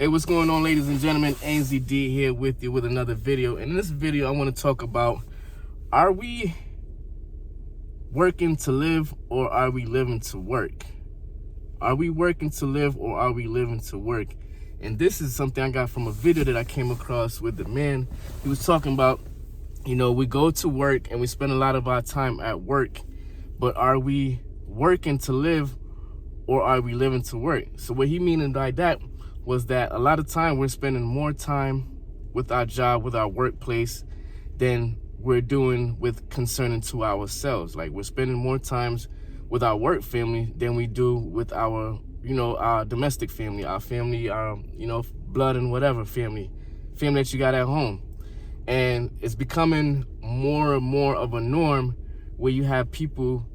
Hey, what's going on, ladies and gentlemen? AnsleyD here with you with another video. And in this video, I want to talk about, are we working to live or are we living to work? Are we working to live or are we living to work? And this is something I got from a video that I came across with the man. He was talking about, we go to work and we spend a lot of our time at work, but are we working to live or are we living to work? So what he meaning by that was that a lot of time we're spending more time with our job, with our workplace, than we're doing with concerning to ourselves. Like, we're spending more times with our work family than we do with our, our domestic family, our family, our, blood and whatever family that you got at home. And it's becoming more and more of a norm where you have people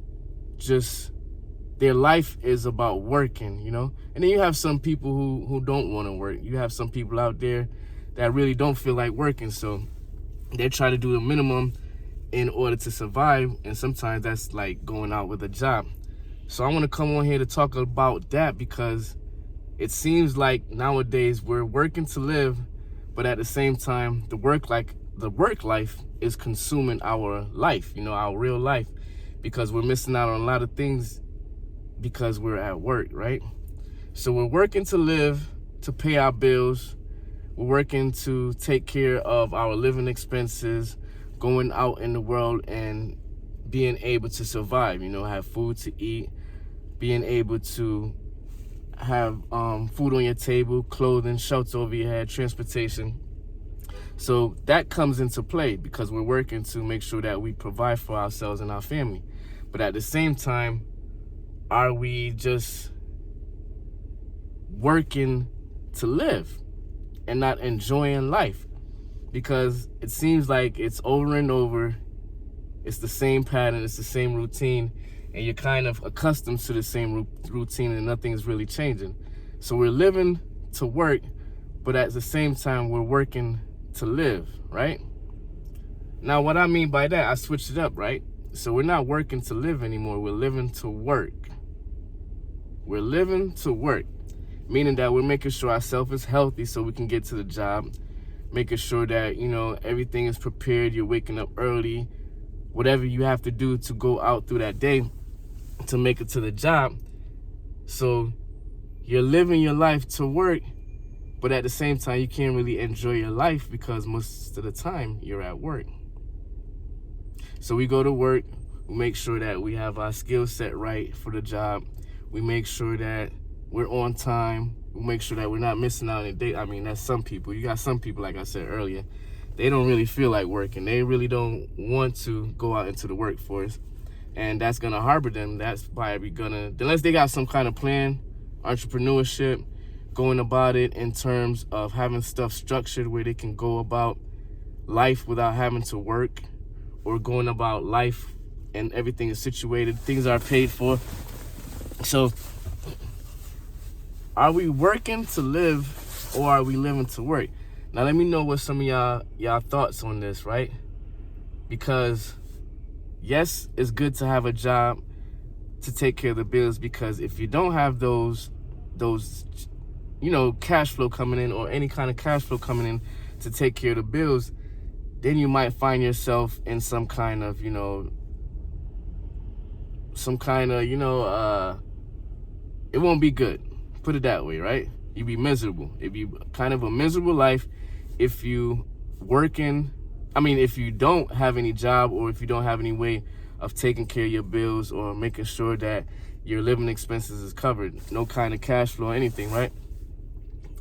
just, their life is about working, and then you have some people who don't want to work. You have some people out there that really don't feel like working, so they try to do the minimum in order to survive, and sometimes that's like going out with a job. So I want to come on here to talk about that, because it seems like nowadays we're working to live, but at the same time the work life is consuming our life, our real life, because we're missing out on a lot of things because we're at work, right? So we're working to live, to pay our bills. We're working to take care of our living expenses, going out in the world and being able to survive, have food to eat, being able to have food on your table, clothing, shelter over your head, transportation. So that comes into play because we're working to make sure that we provide for ourselves and our family. But at the same time, are we just working to live and not enjoying life? Because it seems like it's over and over. It's the same pattern, it's the same routine, and you're kind of accustomed to the same routine and nothing's really changing. So we're living to work, but at the same time, we're working to live, right? Now, what I mean by that, I switched it up, right? So we're not working to live anymore, we're living to work. We're living to work, meaning that we're making sure ourselves is healthy so we can get to the job, making sure that, everything is prepared, you're waking up early, whatever you have to do to go out through that day to make it to the job. So you're living your life to work, but at the same time, you can't really enjoy your life because most of the time you're at work. So we go to work, we make sure that we have our skill set right for the job. We make sure that we're on time. We make sure that we're not missing out on a date. I mean, that's some people. You got some people, like I said earlier, they don't really feel like working. They really don't want to go out into the workforce. And that's going to harbor them. That's probably going to, unless they got some kind of plan, entrepreneurship, going about it in terms of having stuff structured where they can go about life without having to work, or going about life and everything is situated, things are paid for. So are we working to live or are we living to work? Now let me know what some of y'all thoughts on this, right? Because yes, it's good to have a job to take care of the bills, because if you don't have those cash flow coming in, or any kind of cash flow coming in to take care of the bills, then you might find yourself in some kind of it won't be good. Put it that way, right? You'd be miserable. It'd be kind of a miserable life if you if you don't have any job, or if you don't have any way of taking care of your bills or making sure that your living expenses is covered. No kind of cash flow or anything, right?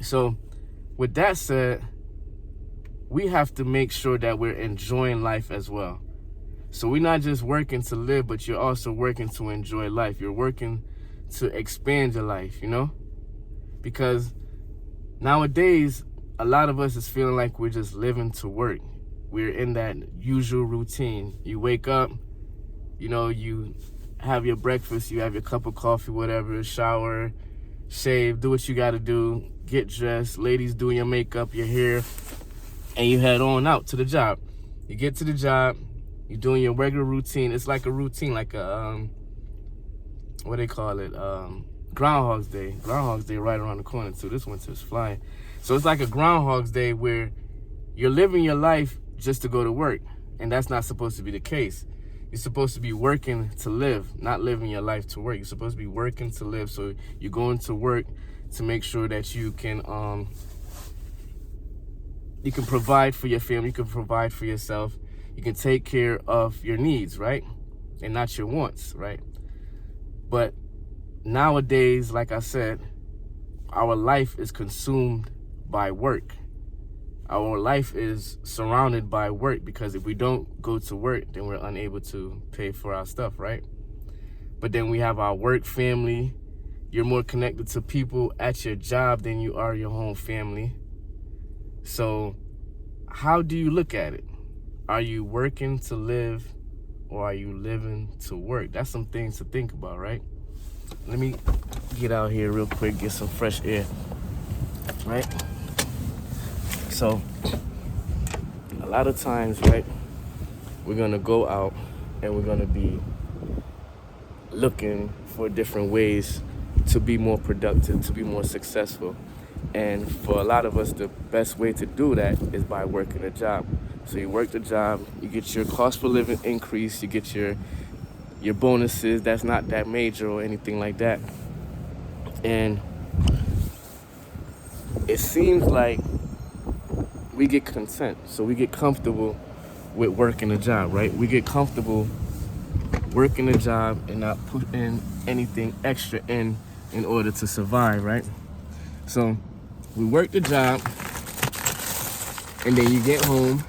So with that said, we have to make sure that we're enjoying life as well. So we're not just working to live, but you're also working to enjoy life. You're working to expand your life, because nowadays a lot of us is feeling like we're just living to work. We're in that usual routine. You wake up, you have your breakfast, you have your cup of coffee, whatever, shower, shave, do what you got to do, get dressed, ladies doing your makeup, your hair, and you head on out to the job. You get to the job, you're doing your regular routine. It's like a routine, like a what they call it, Groundhog's Day. Groundhog's Day right around the corner too. This winter's flying. So it's like a Groundhog's Day where you're living your life just to go to work. And that's not supposed to be the case. You're supposed to be working to live, not living your life to work. You're supposed to be working to live. So you're going to work to make sure that you can provide for your family, you can provide for yourself, you can take care of your needs, right? And not your wants, right? But nowadays, like I said, our life is consumed by work. Our life is surrounded by work, because if we don't go to work, then we're unable to pay for our stuff, right? But then we have our work family. You're more connected to people at your job than you are your home family. So how do you look at it? Are you working to live, or are you living to work? That's some things to think about, right? Let me get out here real quick, get some fresh air, right? So a lot of times, right, we're gonna go out and we're gonna be looking for different ways to be more productive, to be more successful. And for a lot of us, the best way to do that is by working a job. So you work the job, you get your cost per living increase, you get your bonuses. That's not that major or anything like that. And it seems like we get content. So we get comfortable with working a job, right? We get comfortable working a job and not putting anything extra in order to survive, right? So we work the job, and then you get home,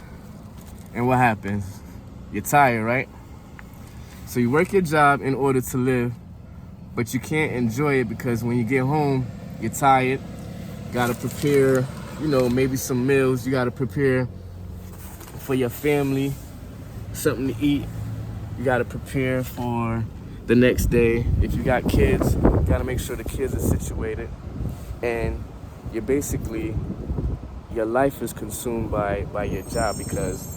and what happens? You're tired, right? So you work your job in order to live, but you can't enjoy it because when you get home, you're tired. Gotta prepare, maybe some meals. You gotta prepare for your family, something to eat. You gotta prepare for the next day. If you got kids, you gotta make sure the kids are situated. And you're basically, your life is consumed by your job, because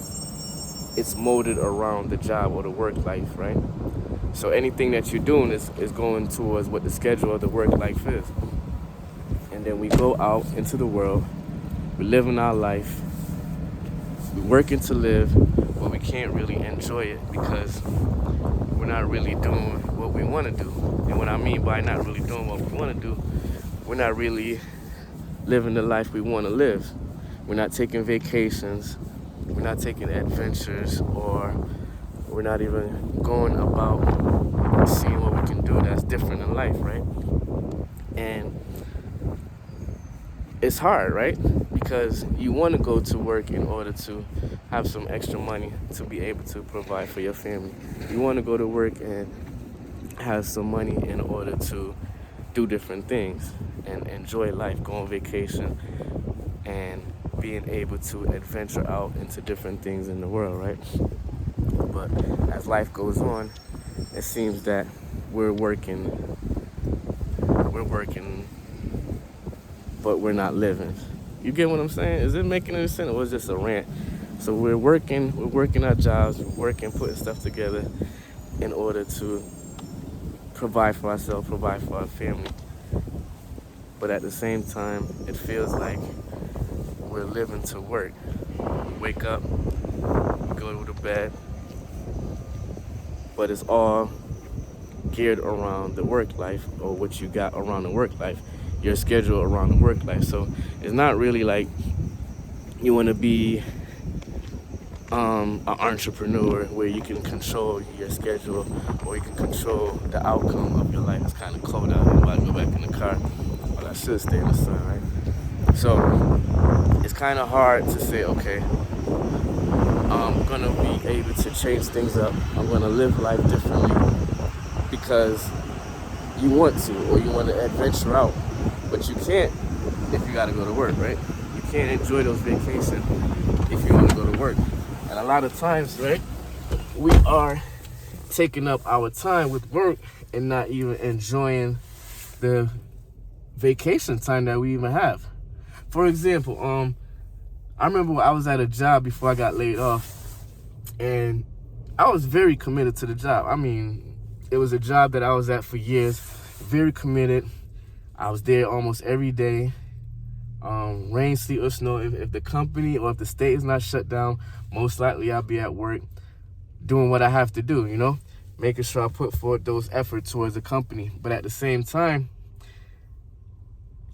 it's molded around the job or the work life, right? So anything that you're doing is going towards what the schedule of the work life is. And then we go out into the world, we're living our life, we're working to live, but we can't really enjoy it because we're not really doing what we want to do. And what I mean by not really doing what we want to do, we're not really living the life we want to live. We're not taking vacations, we're not taking adventures, or we're not even going about seeing what we can do that's different in life, right? And it's hard, right? Because you want to go to work in order to have some extra money to be able to provide for your family. You want to go to work and have some money in order to do different things and enjoy life, go on vacation, and being able to adventure out into different things in the world, right? But as life goes on, it seems that we're working, but we're not living. You get what I'm saying? Is it making any sense, or is this a rant? So we're working our jobs, putting stuff together in order to provide for ourselves, provide for our family. But at the same time, it feels like we're living to work. We wake up, we go to bed, but it's all geared around the work life, or what you got around the work life, your schedule around the work life. So it's not really like you want to be an entrepreneur where you can control your schedule, or you can control the outcome of your life. It's kind of cold out here. I'm about to go back in the car, but I should stay in the sun, right? So it's kind of hard to say, okay, I'm gonna be able to change things up. I'm gonna live life differently because you want to, or you want to adventure out, but you can't if you gotta go to work, right? You can't enjoy those vacations if you want to go to work. And a lot of times, right, we are taking up our time with work and not even enjoying the vacation time that we even have. For example, I remember I was at a job before I got laid off, and I was very committed to the job. I mean, it was a job that I was at for years, very committed. I was there almost every day. Rain, sleet, or snow. If the company or if the state is not shut down, most likely I'll be at work doing what I have to do, making sure I put forth those efforts towards the company. But at the same time,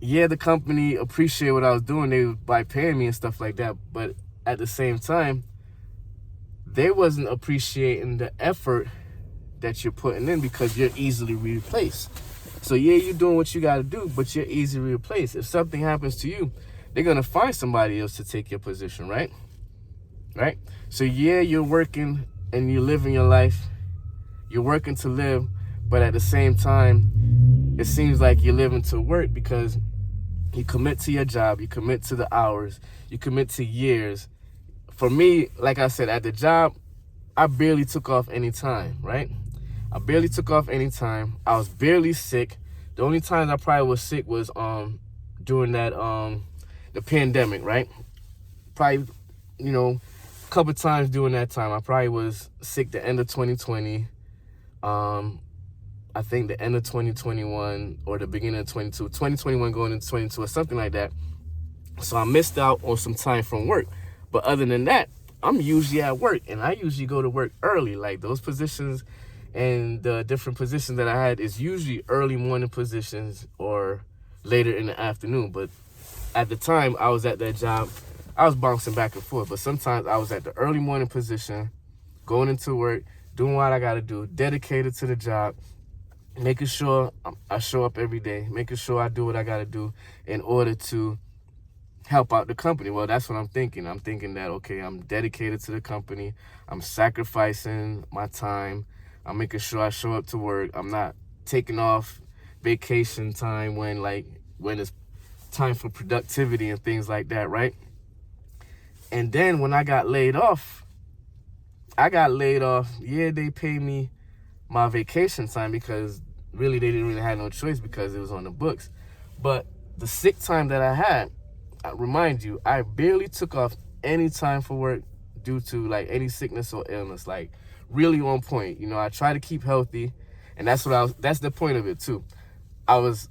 yeah, the company appreciate what I was doing by paying me and stuff like that. But at the same time, they wasn't appreciating the effort that you're putting in because you're easily replaced. So yeah, you're doing what you got to do, but you're easily replaced. If something happens to you, they're going to find somebody else to take your position, right? Right? So yeah, you're working and you're living your life. You're working to live, but at the same time, it seems like you're living to work because you commit to your job, you commit to the hours, you commit to years. For me, like I said, at the job, I barely took off any time, right? I barely took off any time. I was barely sick. The only times I probably was sick was during that the pandemic, right? Probably, a couple times during that time. I probably was sick the end of 2020. I think the end of 2021 or the beginning of 2021 going into 22 or something like that. So I missed out on some time from work. But other than that, I'm usually at work, and I usually go to work early. Like those positions and the different positions that I had is usually early morning positions or later in the afternoon. But at the time I was at that job, I was bouncing back and forth. But sometimes I was at the early morning position, going into work, doing what I got to do, dedicated to the job, making sure I show up every day, making sure I do what I got to do in order to help out the company. Well, that's what I'm thinking. I'm thinking that, okay, I'm dedicated to the company. I'm sacrificing my time. I'm making sure I show up to work. I'm not taking off vacation time when it's time for productivity and things like that, right? And then when I got laid off, yeah, they paid me my vacation time because really they didn't really have no choice because it was on the books. But the sick time that I had, I remind you, I barely took off any time for work due to any sickness or illness, really on point. I try to keep healthy, and that's the point of it too. I was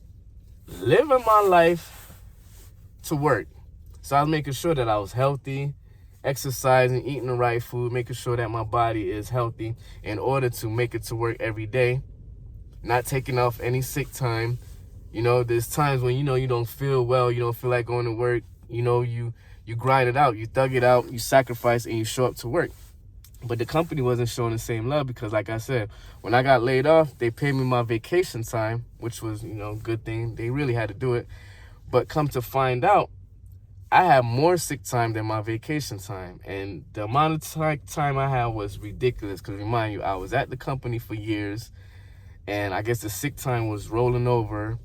living my life to work. So I was making sure that I was healthy, exercising, eating the right food, making sure that my body is healthy in order to make it to work every day, not taking off any sick time. There's times when, you don't feel well, you don't feel like going to work, you grind it out, you thug it out, you sacrifice, and you show up to work. But the company wasn't showing the same love because, like I said, when I got laid off, they paid me my vacation time, which was, a good thing. They really had to do it. But come to find out, I had more sick time than my vacation time. And the amount of time I had was ridiculous because, remind you, I was at the company for years, and I guess the sick time was rolling over.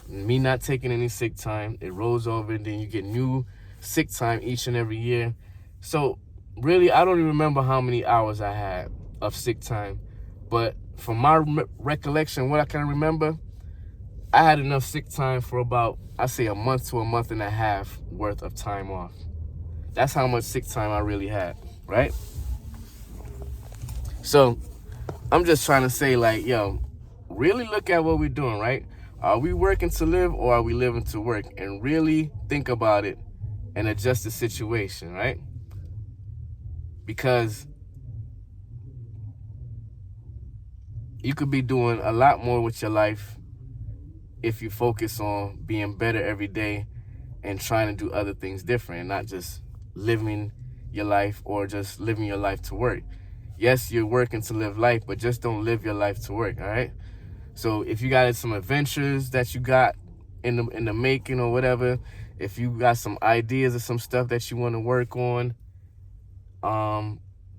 Me not taking any sick time, it rolls over, and then you get new sick time each and every year. So really, I don't even remember how many hours I had of sick time. But from my recollection, what I can remember, I had enough sick time for about, I say, a month to a month and a half worth of time off. That's how much sick time I really had, right? So I'm just trying to say, really look at what we're doing, right? Are we working to live or are we living to work? And really think about it and adjust the situation, right? Because you could be doing a lot more with your life if you focus on being better every day and trying to do other things different and not just living your life or just living your life to work. Yes, you're working to live life, but just don't live your life to work, all right? So if you got some adventures that you got in the making or whatever, if you got some ideas or some stuff that you want to work on,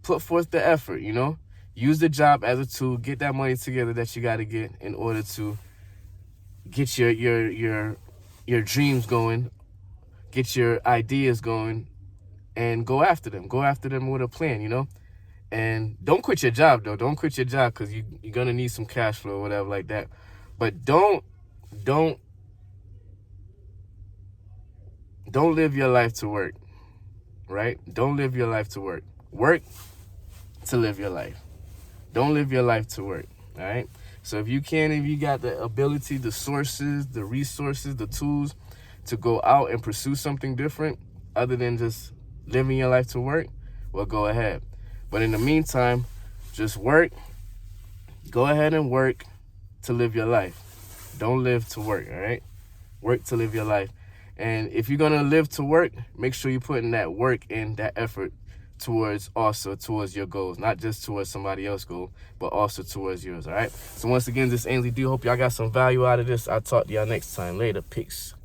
put forth the effort, Use the job as a tool, get that money together that you got to get in order to get your dreams going, get your ideas going, and go after them. Go after them with a plan, And don't quit your job, though. Don't quit your job because you're going to need some cash flow or whatever like that. But don't live your life to work, right? Don't live your life to work. Work to live your life. Don't live your life to work, all right? So if you got the ability, the sources, the resources, the tools to go out and pursue something different other than just living your life to work, well, go ahead. But in the meantime, just work. Go ahead and work to live your life. Don't live to work, all right? Work to live your life. And if you're going to live to work, make sure you're putting that work in, that effort towards your goals, not just towards somebody else's goal, but also towards yours, all right? So once again, this is AnsleyD. Hope y'all got some value out of this. I'll talk to y'all next time. Later. Peace.